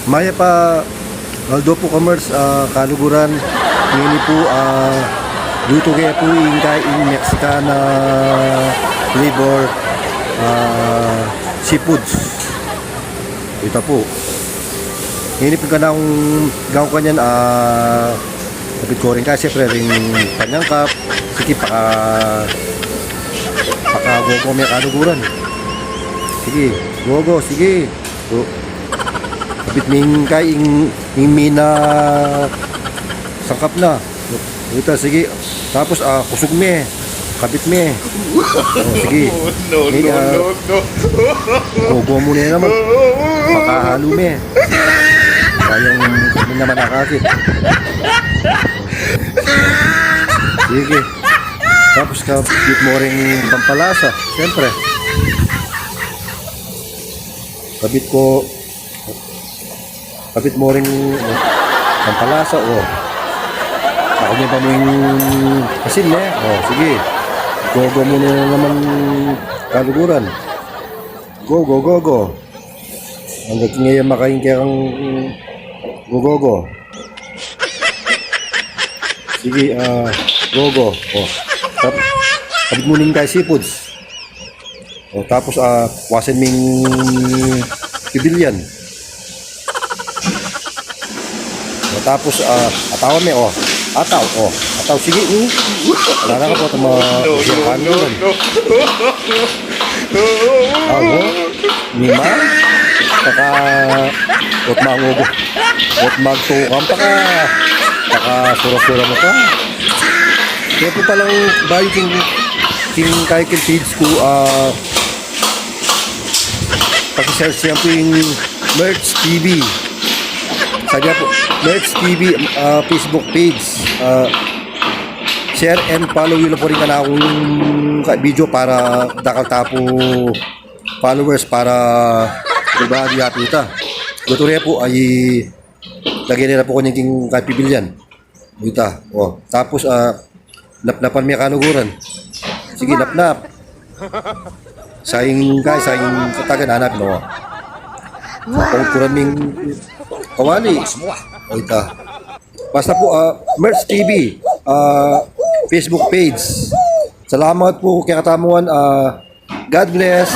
Maya pa Aldo po commerce kaluguran ini po luto kaya po yung kain Mexicana flavor seafoods. Ito po. Ini po ka na akong gawin ko niyan kapit ko rin kasi siyempre rin panyangkap. Sige paka go may kaluguran. Sige, go, sige. Go. Kapit ming kaing mina sangkap na. Ito, sige. Tapos, kusog me. Kapit me. Sige. No. Gogo muna na naman. Makahalo me. Kayang kami naman nakakit. Sige. Tapos, kapit mo rin pampalasa. Siyempre. Kapit mo rin pampalasa. Ako niya pa mo yung asin sige. Go muna naman kaluguran. Go. Hanggang ngayon makain kaya kang go. Sige, go. Kapit mo rin kay seafoods. Tapos, wasin ming pibilyan. Tapos, atawan may, ataw, sige, wala na ka po ito mga doon. Nima, saka, ot mangugo, ot magtukam, saka sura-sura mo ka. Kaya po palang bayo king kaikil feeds ko, pakisearch yan po yung Merch TV. Sadya po, Merch TV Facebook page. Share and follow yun po rin ka na akong video para dakal tapo followers para diba di apita. Gusto rin po ay lagyan nila po ko niyang kapibilyan. Ito. Tapos napnapan may kanuguran. Sige, napnap. Sayang katagan hanap no. Pangkuran ming kawali. Ito. Basta po, Merch TV, Facebook page. Salamat po kay Katamuan. God bless.